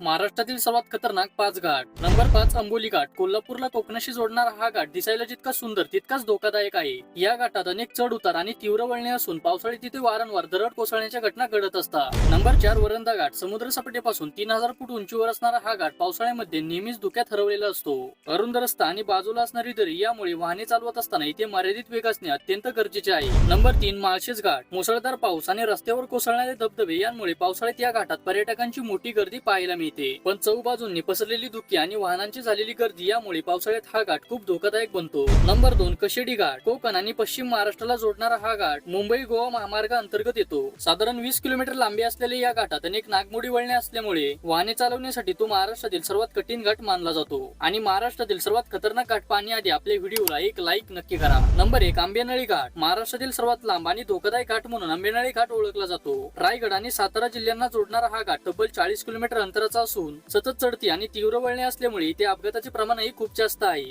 महाराष्ट्रातील सर्वात खतरनाक 5 घाट. नंबर 5 अंबोली घाट. कोल्हापूरला कोकणाशी जोडणारा हा घाट दिसायला जितका सुंदर तितकाच धोकादायक आहे. या घाटात अनेक चढ उतार आणि तीव्र वळणे असून पावसाळ्यात तिथे वारंवार दरड कोसळण्याच्या घटना घडत असतात. नंबर 4 वरंधा घाट. समुद्र सपाटीपासून 3000 फूट उंचीवर असणारा हा घाट पावसाळ्यामध्ये नेहमीच धोक्यात हरवलेला असतो. अरुंद रस्ता आणि बाजूला असणारी दरी यामुळे वाहने चालवत असताना इथे मर्यादित वेग असणे अत्यंत गरजेचे आहे. नंबर 3 माळशेज घाट. मुसळधार पाऊस आणि रस्त्यावर कोसळणारे धबधबे यांमुळे पावसाळ्यात या घाटात पर्यटकांची मोठी गर्दी पाहायला मिळते. पण चहूबाजूंनी पसरलेली धुकी आणि वाहनांची झालेली गर्दी यामुळे पावसाळ्यात हा घाट खूप धोकादायक बनतो. नंबर 2 कशेडी घाट. कोकण आणि पश्चिम महाराष्ट्राला जोडणारा हा घाट मुंबई गोवा महामार्ग अंतर्गत येतो. साधारण 20 किलोमीटर लांबी असलेल्या या घाटात अनेक नागमोडी वळणे असल्यामुळे वाहने चालवण्यासाठी तो महाराष्ट्रातील सर्वात कठीण घाट मानला जातो. आणि महाराष्ट्रातील सर्वात खतरनाक घाट पाहण्याआधी आपल्या व्हिडिओला एक लाईक नक्की करा. नंबर 1 आंबेनळी घाट. महाराष्ट्रातील सर्वात लांब आणि धोकादायक घाट म्हणून आंबेनळी घाट ओळखला जातो. रायगड आणि सातारा जिल्ह्यांना जोडणारा हा घाट तब्बल 40 किलोमीटर अंतराचा असून सतत चढती आणि तीव्र वळणे असल्यामुळे इथे अपघाताचे प्रमाणही खूप जास्त आहे.